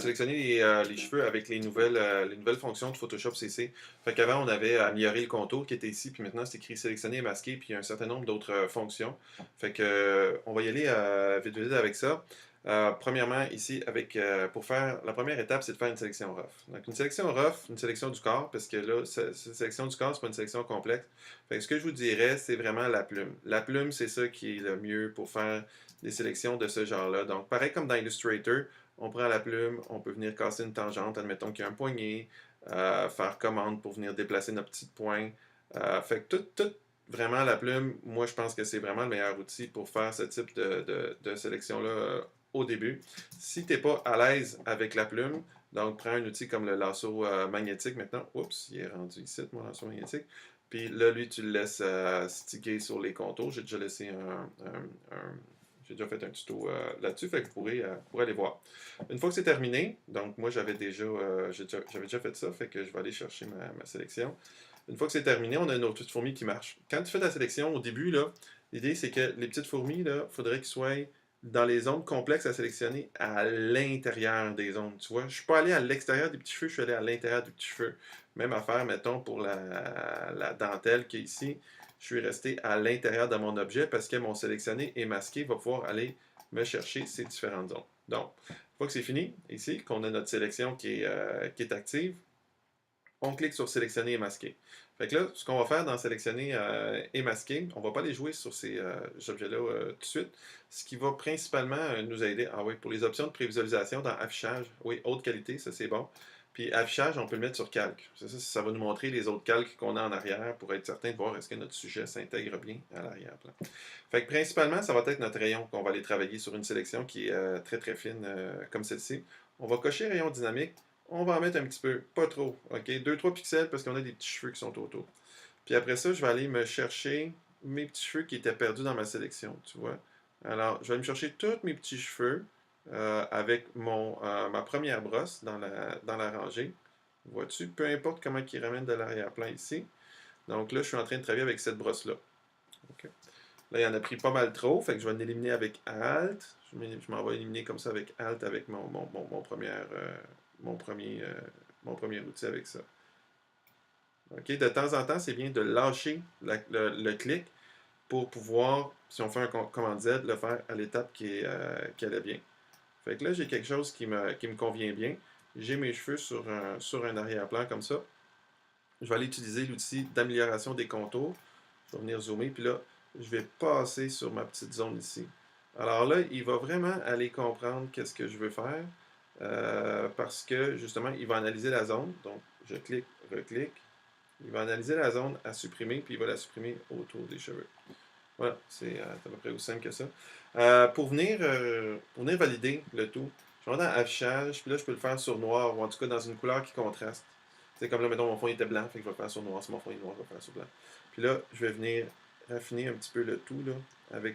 sélectionner les cheveux avec les nouvelles fonctions de Photoshop CC. Fait qu'avant, on avait amélioré le contour qui était ici, puis maintenant, c'est écrit sélectionner et masquer, puis il y a un certain nombre d'autres fonctions. Fait que, on va y aller vite vite avec ça. Premièrement, ici, pour faire la première étape, c'est de faire une sélection rough. Donc, une sélection rough, une sélection du corps, parce que là, cette sélection du corps, c'est pas une sélection complexe. Fait que ce que je vous dirais, c'est vraiment la plume. La plume, c'est ça qui est le mieux pour faire des sélections de ce genre-là. Donc, pareil comme dans Illustrator, on prend la plume, on peut venir casser une tangente, admettons qu'il y a un poignet, faire commande pour venir déplacer notre petite pointe. Fait que vraiment la plume, moi je pense que c'est vraiment le meilleur outil pour faire ce type de sélection-là au début. Si tu n'es pas à l'aise avec la plume, donc prends un outil comme le lasso magnétique maintenant. Oups, il est rendu ici, mon lasso magnétique. Puis là, lui, tu le laisses sticker sur les contours. J'ai déjà laissé j'ai déjà fait un tuto là-dessus, fait que vous pourrez aller voir. Une fois que c'est terminé, donc moi j'avais déjà fait ça, fait que je vais aller chercher ma sélection. Une fois que c'est terminé, on a une autre petite fourmi qui marche. Quand tu fais ta sélection au début, là, l'idée c'est que les petites fourmis, il faudrait qu'ils soient dans les zones complexes à sélectionner à l'intérieur des zones. Tu vois, je ne suis pas allé à l'extérieur des petits cheveux, je suis allé à l'intérieur des petits cheveux. Même affaire, mettons, pour la dentelle qui est ici. Je suis resté à l'intérieur de mon objet parce que mon sélectionné et masqué va pouvoir aller me chercher ces différentes zones. Donc, une fois que c'est fini, ici, qu'on a notre sélection qui est active, on clique sur sélectionner et masquer. Fait que là, ce qu'on va faire dans sélectionner et masquer, on ne va pas les jouer sur ces objets-là tout de suite. Ce qui va principalement nous aider, ah oui, pour les options de prévisualisation dans affichage, oui, haute qualité, ça c'est bon. Puis affichage, on peut le mettre sur calque. Ça va nous montrer les autres calques qu'on a en arrière pour être certain de voir est-ce que notre sujet s'intègre bien à l'arrière-plan. Fait que principalement, ça va être notre rayon qu'on va aller travailler sur une sélection qui est très très fine comme celle-ci. On va cocher rayon dynamique. On va en mettre un petit peu, pas trop, ok? 2-3 pixels parce qu'on a des petits cheveux qui sont autour. Puis après ça, je vais aller me chercher mes petits cheveux qui étaient perdus dans ma sélection, tu vois. Alors, je vais aller me chercher tous mes petits cheveux avec ma première brosse dans la rangée. Vois-tu? Peu importe comment ils ramènent de l'arrière-plan ici. Donc là, je suis en train de travailler avec cette brosse-là. Ok. Là, il en a pris pas mal trop, fait que je vais l'éliminer avec Alt. Je m'en vais éliminer comme ça avec Alt avec mon premier, mon premier outil avec ça. Ok. De temps en temps, c'est bien de lâcher le clic pour pouvoir, si on fait un commande Z, le faire à l'étape qui allait bien. Fait que là, j'ai quelque chose qui me convient bien. J'ai mes cheveux sur un arrière-plan comme ça. Je vais aller utiliser l'outil d'amélioration des contours. Je vais venir zoomer, puis là, je vais passer sur ma petite zone ici. Alors là, il va vraiment aller comprendre qu'est-ce que je veux faire, parce que justement, il va analyser la zone. Donc, je clique, reclique. Il va analyser la zone à supprimer, puis il va la supprimer autour des cheveux. Voilà, c'est à peu près aussi simple que ça. Pour venir valider le tout, je vais dans affichage, puis là, je peux le faire sur noir, ou en tout cas dans une couleur qui contraste. C'est comme là, mettons, mon fond était blanc, fait que je vais le faire sur noir. Si mon fond est noir, je vais le faire sur blanc. Puis là, je vais venir raffiner un petit peu le tout, là,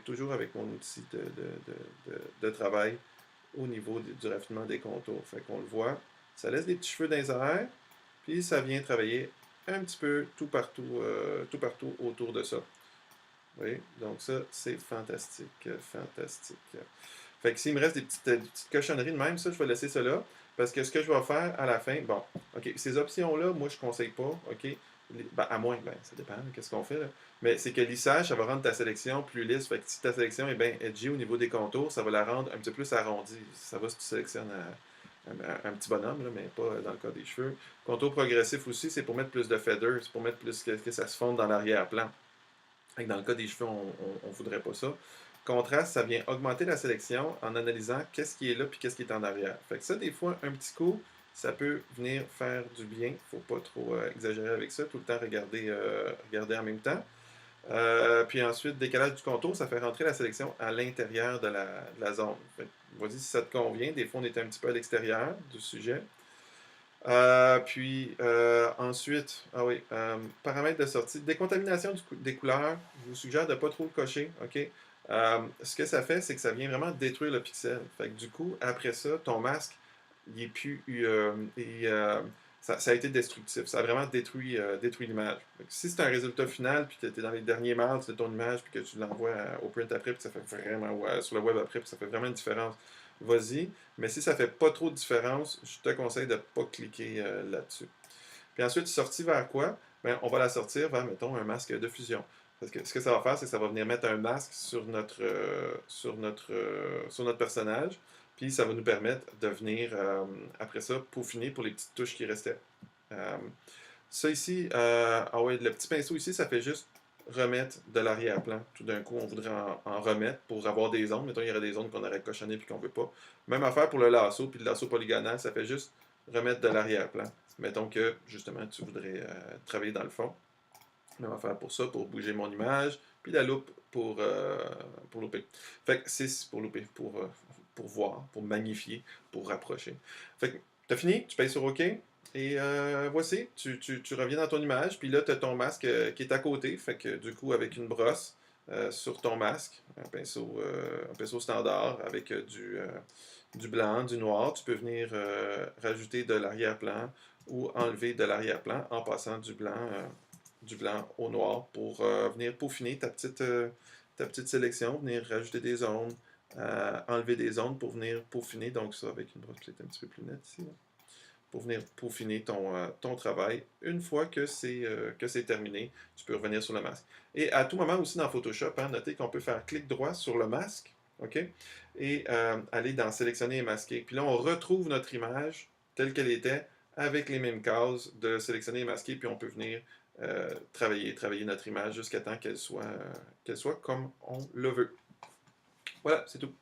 toujours avec mon outil de travail au niveau du raffinement des contours. Fait qu'on le voit, ça laisse des petits cheveux dans les oreilles, puis ça vient travailler un petit peu tout partout autour de ça. Oui, donc ça, c'est fantastique, fantastique. Fait que s'il me reste des petites cochonneries de même, ça, je vais laisser ça là. Parce que ce que je vais faire à la fin, bon, OK, ces options-là, moi, je ne conseille pas, OK? Ben, à moins, ben, ça dépend, qu'est-ce qu'on fait, là. Mais c'est que lissage, ça va rendre ta sélection plus lisse. Fait que si ta sélection est bien edgy au niveau des contours, ça va la rendre un petit peu plus arrondie. Ça va si tu sélectionnes un petit bonhomme, là, mais pas dans le cas des cheveux. Contour progressif aussi, c'est pour mettre plus de feathers, c'est pour mettre plus que ça se fonde dans l'arrière-plan. Dans le cas des cheveux, on ne voudrait pas ça. Contraste, ça vient augmenter la sélection en analysant qu'est-ce qui est là puis qu'est-ce qui est en arrière. Fait que ça, des fois, un petit coup, ça peut venir faire du bien. Il ne faut pas trop exagérer avec ça. Tout le temps regarder en même temps. Puis ensuite, décalage du contour, ça fait rentrer la sélection à l'intérieur de la zone. Fait que, vas-y si ça te convient. Des fois, on est un petit peu à l'extérieur du sujet. Puis ensuite, ah oui, paramètres de sortie. Décontamination des couleurs, je vous suggère de ne pas trop le cocher, OK? Ce que ça fait, c'est que ça vient vraiment détruire le pixel. Fait que du coup, après ça, ton masque, il est plus. Ça a été destructif. Ça a vraiment détruit l'image. Si c'est un résultat final, puis que tu es dans les derniers marges de ton image, puis que tu l'envoies au print après, puis ça fait vraiment, sur le web après, puis ça fait vraiment une différence. vas-y. Mais si ça fait pas trop de différence, je te conseille de ne pas cliquer là-dessus. Puis ensuite, sortie vers quoi? Ben, on va la sortir vers, mettons, un masque de fusion. Parce que ce que ça va faire, c'est que ça va venir mettre un masque sur notre personnage. Puis ça va nous permettre de venir, après ça, peaufiner pour les petites touches qui restaient. Euh, Ça ici, ah ouais, le petit pinceau ici, ça fait juste remettre de l'arrière-plan. Tout d'un coup, on voudrait en remettre pour avoir des zones. Mettons, il y aurait des zones qu'on aurait cochonnées et qu'on ne veut pas. Même affaire pour le lasso, puis le lasso polygonal, ça fait juste remettre de l'arrière-plan. Mettons que, justement, tu voudrais travailler dans le fond. Même affaire pour ça, pour bouger mon image, puis la loupe pour louper. Fait que c'est pour louper, pour voir, pour magnifier, pour rapprocher. Fait que t'as fini, tu payes sur OK, et voici, tu reviens dans ton image, puis là, tu as ton masque qui est à côté. Fait que du coup, avec une brosse sur ton masque, un pinceau standard avec du blanc, du noir, tu peux venir rajouter de l'arrière-plan ou enlever de l'arrière-plan en passant du blanc au noir pour venir peaufiner ta petite sélection, venir rajouter des zones, enlever des zones pour venir peaufiner, donc ça avec une brosse peut-être un petit peu plus nette ici, là, pour venir peaufiner ton travail. Une fois que c'est terminé, tu peux revenir sur le masque. Et à tout moment aussi dans Photoshop, hein, notez qu'on peut faire clic droit sur le masque, OK? Et aller dans sélectionner et masquer. Puis là, on retrouve notre image telle qu'elle était avec les mêmes cases de sélectionner et masquer, puis on peut venir travailler notre image jusqu'à temps qu'elle soit comme on le veut. Voilà, c'est tout.